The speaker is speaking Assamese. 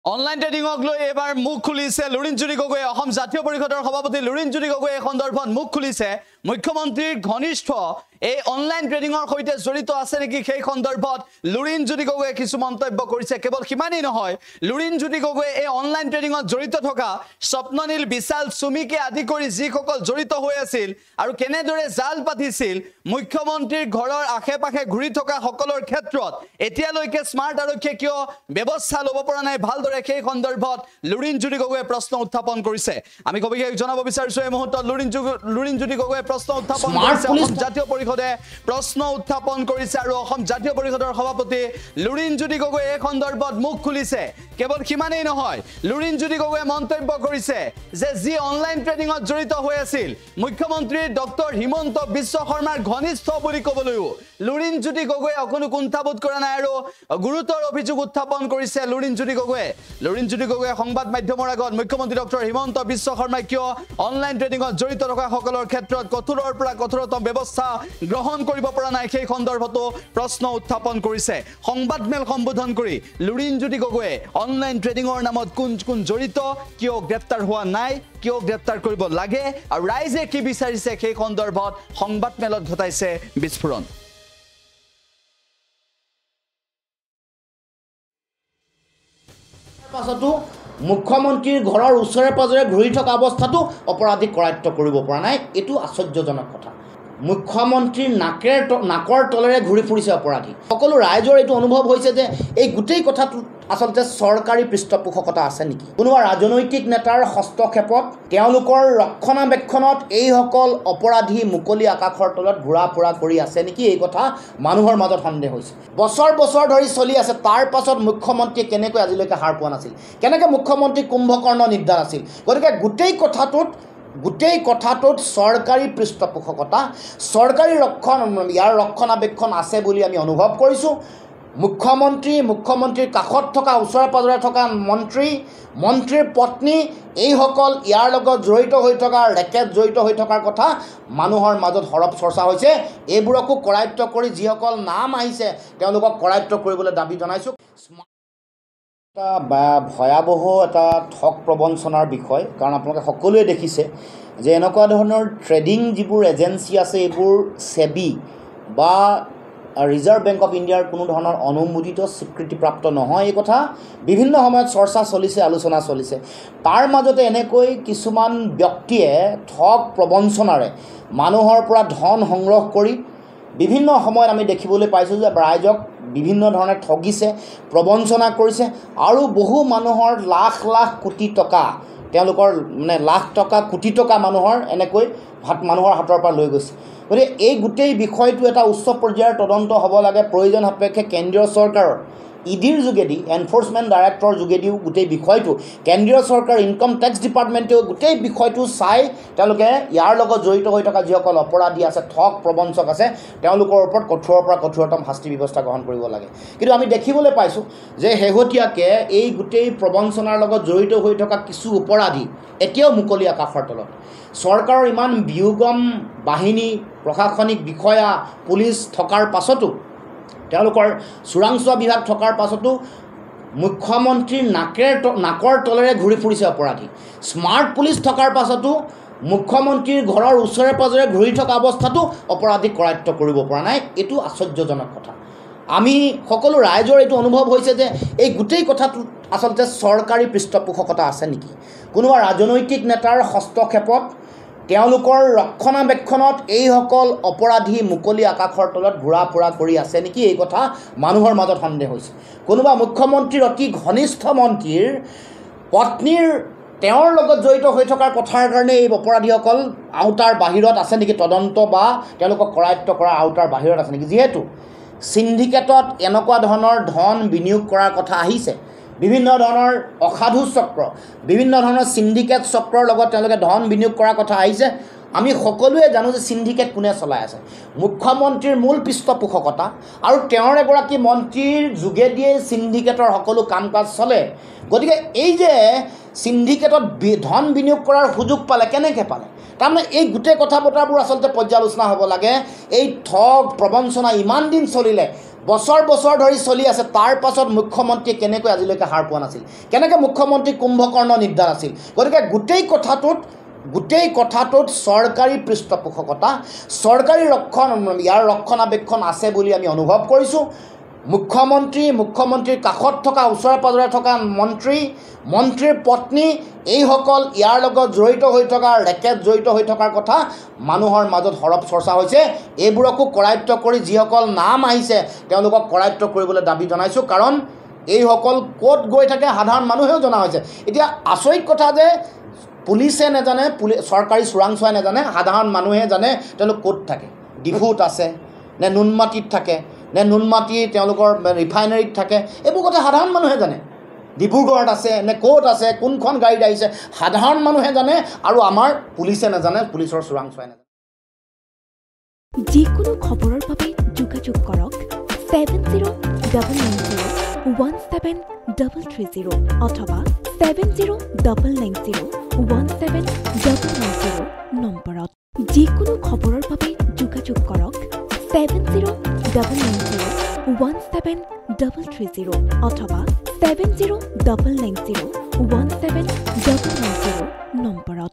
অনলাইন ট্ৰেডিংক লৈ এবাৰ মুখ খুলিছে লুৰিণজ্যোতি গগৈয়ে অসম জাতীয় পৰিষদৰ সভাপতি লুৰিণজ্যোতি গগৈয়ে সন্দৰ্ভত মুখ খুলিছে মুখ্যমন্ত্ৰীৰ ঘনিষ্ঠ এই অনলাইন ট্ৰেডিংৰ সৈতে জড়িত আছে নেকি সেই সন্দৰ্ভত লুৰিণজ্যোতি গগৈয়ে কিছু মন্তব্য কৰিছে কেৱল সিমানেই নহয় লুৰিণজ্যোতি গগৈয়ে এই অনলাইন ট্ৰেডিংত জড়িত থকা স্বপ্ননীল বিশাল সুমিকে আদি কৰি যিসকল জড়িত হৈ আছিল আৰু কেনেদৰে জাল পাতিছিল মুখ্যমন্ত্ৰীৰ ঘৰৰ আশে-পাশে ঘূৰি থকা সকলৰ ক্ষেত্ৰত এতিয়ালৈকে স্মাৰ্ট আৰক্ষীয়ে কিয় ব্যৱস্থা ল'ব পৰা নাই ভালদৰে সেই সন্দৰ্ভত লুৰিণজ্যোতি গগৈয়ে প্ৰশ্ন উত্থাপন কৰিছে আমি কবিকে জনাব বিচাৰিছো এই মুহূৰ্তত লুৰিণজ্যোতি গগৈয়ে প্ৰশ্ন উত্থাপন কৰিছে অসম জাতীয় পৰিষদে প্ৰশ্ন উত্থাপন কৰিছে আৰু অসম জাতীয় পৰিষদৰ সভাপতি লুৰিণজ্যোতি গগৈয়ে এই সন্দৰ্ভত মুখ খুলিছে কেৱল সিমানেই নহয় লুৰিণজ্যোতি গগৈয়ে মন্তব্য কৰিছে যে যি অনলাইন ট্ৰেডিংত জড়িত হৈ আছিল মুখ্যমন্ত্ৰী ডক্টৰ হিমন্ত বিশ্ব শৰ্মাৰ ঘনিষ্ঠ বুলি ক'বলৈও লুৰিণজ্যোতি গগৈয়ে অকণো কুণ্ঠাবোধ কৰা নাই আৰু গুৰুতৰ অভিযোগ উত্থাপন কৰিছে লুৰিণজ্যোতি গগৈয়ে সংবাদ মাধ্যমৰ আগত মুখ্যমন্ত্ৰী ডক্টৰ হিমন্ত বিশ্ব শৰ্মাই কিয় অনলাইন ট্ৰেডিংত জড়িত থকা সকলৰ ক্ষেত্ৰত কঠোৰৰ পৰা কঠোৰতম ব্যৱস্থা গ্ৰহণ কৰিব পৰা নাই সেই সন্দৰ্ভতো প্ৰশ্ন উত্থাপন কৰিছে সংবাদমেল সম্বোধন কৰি লুৰিণজ্যোতি গগৈয়ে অনলাইন ট্ৰেডিংৰ নামত কোন জড়িত কিয় গ্ৰেপ্তাৰ হোৱা নাই কিয় গ্ৰেপ্তাৰ কৰিব লাগে আৰু ৰাইজে কি বিচাৰিছে সেই সন্দৰ্ভত সংবাদমেলত ঘটাইছে বিস্ফোৰণ পাছতো মুখ্যমন্ত্ৰীৰ ঘৰৰ ওচৰে পাজৰে ঘূৰি থকা অৱস্থাটো অপৰাধীক কৰায়ত্ব কৰিব পৰা নাই এইটো আশ্চৰ্যজনক কথা মুখ্যমন্ত্ৰীৰ নাকৰ তলেৰে ঘূৰি ফুৰিছে অপৰাধী সকলো ৰাইজৰ এইটো অনুভৱ হৈছে যে এই গোটেই কথাটো আচলতে চৰকাৰী পৃষ্ঠপোষকতা আছে নেকি কোনোবা ৰাজনৈতিক নেতাৰ হস্তক্ষেপত তেওঁলোকৰ ৰক্ষণাবেক্ষণত এইসকল অপৰাধী মুকলি আকাশৰ তলত ঘূৰা ফুৰা কৰি আছে নেকি এই কথা মানুহৰ মাজত সন্দেহ হৈছে বছৰ ধৰি চলি আছে তাৰ পাছত মুখ্যমন্ত্ৰীয়ে কেনেকৈ আজিলৈকে হাৰ পোৱা নাছিল কেনেকৈ মুখ্যমন্ত্ৰী কুম্ভকৰ্ণ নিৰ্ধাৰ আছিল গতিকে গোটেই কথাটোত চৰকাৰী পৃষ্ঠপোষকতা চৰকাৰী ৰক্ষণাবেক্ষণ আছে বুলি আমি অনুভৱ কৰিছোঁ মুখ্যমন্ত্ৰীৰ কাষত থকা ওচৰে পাজৰে থকা মন্ত্ৰীৰ পত্নী এইসকল ইয়াৰ লগত জড়িত হৈ থকা ৰেকেট জড়িত হৈ থকাৰ কথা মানুহৰ মাজত সৰব চৰ্চা হৈছে এইবোৰকো কৰায়ত্ব কৰি যিসকল নাম আহিছে তেওঁলোকক কৰায়ত্ব কৰিবলৈ দাবী জনাইছোঁ এটা ভয়াৱহ এটা ঠগ প্ৰবঞ্চনাৰ বিষয় কাৰণ আপোনালোকে সকলোৱে দেখিছে যে এনেকুৱা ধৰণৰ ট্ৰেডিং যিবোৰ এজেঞ্চি আছে এইবোৰ সেবি বা ৰিজাৰ্ভ বেংক অফ ইণ্ডিয়াৰ কোনো ধৰণৰ অনুমোদিত স্বীকৃতিপ্ৰাপ্ত নহয় এই কথা বিভিন্ন সময়ত চৰ্চা চলিছে আলোচনা চলিছে তাৰ মাজতে এনেকৈ কিছুমান ব্যক্তিয়ে ঠগ প্ৰবঞ্চনাৰে মানুহৰ পৰা ধন সংগ্ৰহ কৰি বিভিন্ন সময়ত আমি দেখিবলৈ পাইছোঁ যে ৰাইজক বিভিন্ন ধৰণে ঠগিছে প্ৰবঞ্চনা কৰিছে আৰু বহু মানুহৰ লাখ কোটি টকা তেওঁলোকৰ লাখ টকা কোটি টকা মানুহৰ এনেকৈ মানুহৰ হাতৰ পৰা লৈ গৈছে গতিকে এই গোটেই বিষয়টো এটা উচ্চ পৰ্যায়ৰ তদন্ত হ'ব লাগে প্ৰয়োজন সাপেক্ষে কেন্দ্ৰীয় চৰকাৰৰ ইডিৰ যোগেদি এনফৰ্চমেণ্ট ডাইৰেক্টৰৰ যোগেদিও গোটেই বিষয়টো কেন্দ্ৰীয় চৰকাৰ ইনকম টেক্স ডিপাৰ্টমেণ্টেও গোটেই বিষয়টো চাই তেওঁলোকে ইয়াৰ লগত জড়িত হৈ থকা যিসকল অপৰাধী আছে ঠগ প্ৰবঞ্চক আছে তেওঁলোকৰ ওপৰত কঠোৰৰ পৰা কঠোৰতম শাস্তি ব্যৱস্থা গ্ৰহণ কৰিব লাগে কিন্তু আমি দেখিবলৈ পাইছোঁ যে শেহতীয়াকৈ এই গোটেই প্ৰবঞ্চনাৰ লগত জড়িত হৈ থকা কিছু অপৰাধী এতিয়াও মুকলি আকাশৰ তলত চৰকাৰৰ ইমান ব্যুগম বাহিনী প্ৰশাসনিক বিষয়া পুলিচ থকাৰ পাছতো তেওঁলোকৰ চোৰাংচোৱা বিভাগ থকাৰ পাছতো মুখ্যমন্ত্ৰীৰ নাকৰ তলেৰে ঘূৰি ফুৰিছে অপৰাধী স্মাৰ্ট পুলিচ থকাৰ পাছতো মুখ্যমন্ত্ৰীৰ ঘৰৰ ওচৰে পাজৰে ঘূৰি থকা অৱস্থাটো অপৰাধীক কৰায়ত্ব কৰিব পৰা নাই এইটো আশ্চৰ্যজনক কথা আমি সকলো ৰাইজৰ এইটো অনুভৱ হৈছে যে এই গোটেই কথাটোত আচলতে চৰকাৰী পৃষ্ঠপোষকতা আছে নেকি কোনোবা ৰাজনৈতিক নেতাৰ হস্তক্ষেপত তেওঁলোকৰ ৰক্ষণাবেক্ষণত এইসকল অপৰাধী মুকলি আকাশৰ তলত ঘূৰা ফুৰা কৰি আছে নেকি এই কথা মানুহৰ মাজত সন্দেহ হৈছে কোনোবা মুখ্যমন্ত্ৰীৰ অতি ঘনিষ্ঠ মন্ত্ৰীৰ পত্নীৰ তেওঁৰ লগত জড়িত হৈ থকাৰ কথাৰ কাৰণে এই অপৰাধীসকল আওতাৰ বাহিৰত আছে নেকি তদন্ত বা তেওঁলোকক কৰায়ত্ব কৰা আওতাৰ বাহিৰত আছে নেকি যিহেতু সিন্ডিকেটত এনেকুৱা ধৰণৰ ধন বিনিয়োগ কৰাৰ কথা আহিছে বিভিন্ন ধৰণৰ অসাধু চক্ৰ বিভিন্ন ধৰণৰ সিন্ডিকেট চক্ৰৰ লগত তেওঁলোকে ধন বিনিয়োগ কৰাৰ কথা আহিছে আমি সকলোৱে জানো যে সিন্ডিকেট কোনে চলাই আছে মুখ্যমন্ত্ৰীৰ মূল পৃষ্ঠপোষকতা আৰু তেওঁৰ এগৰাকী মন্ত্ৰীৰ যোগেদিয়ে সিন্ডিকেটৰ সকলো কাম কাজ চলে গতিকে এই যে সিন্ডিকেটত ধন বিনিয়োগ কৰাৰ সুযোগ পালে কেনেকৈ পালে তাৰমানে এই গোটেই কথা বতৰাবোৰ আচলতে পৰ্যালোচনা হ'ব লাগে এই ঠগ প্ৰবঞ্চনা ইমান দিন চলিলে বছৰ বছৰ ধৰি চলি আছে তাৰ পাছত মুখ্যমন্ত্ৰীয়ে কেনেকৈ আজিলৈকে হাৰ পোৱা নাছিল কেনেকৈ মুখ্যমন্ত্ৰী কুম্ভকৰ্ণ নিৰ্দাৰ আছিল গতিকে গোটেই কথাটোত চৰকাৰী পৃষ্ঠপোষকতা চৰকাৰী ইয়াৰ ৰক্ষণাবেক্ষণ আছে বুলি আমি অনুভৱ কৰিছোঁ মুখ্যমন্ত্ৰীৰ কাষত থকা ওচৰে পাজৰে থকা মন্ত্ৰীৰ পত্নী এইসকল ইয়াৰ লগত জড়িত হৈ থকা ৰেকেট জড়িত হৈ থকাৰ কথা মানুহৰ মাজত সৰব চৰ্চা হৈছে এইবোৰকো কৰায়ত্ব কৰি যিসকল নাম আহিছে তেওঁলোকক কৰায়ত্ব কৰিবলৈ দাবী জনাইছোঁ কাৰণ এইসকল ক'ত গৈ থাকে সাধাৰণ মানুহেও জনা হৈছে এতিয়া আচৰিত কথা যে পুলিচে নাজানে চৰকাৰী চোৰাংচোৱাই নাজানে সাধাৰণ মানুহে জানে তেওঁলোক ক'ত থাকে ডিফুত আছে নে নুনমাটিত থাকে নে নুনমাটি তেওঁলোকৰ ৰিফাইনাৰীত থাকে এইবোৰ কথা সাধাৰণ মানুহে জানে ডিব্ৰুগড়ত আছে নে ক'ত আছে কোনখন গাড়ীত আহিছে সাধাৰণ মানুহে জানে আৰু আমাৰ পুলিচে নাজানে পুলিচৰ চোৰাংচোৱাই নাজানে যিকোনো খবৰৰ বাবে যোগাযোগ কৰক 7099017330 অথবা 7099017390 নম্বৰত যিকোনো খবৰৰ বাবে যোগাযোগ কৰক 7099017330 অথবা 7099017390 নম্বৰত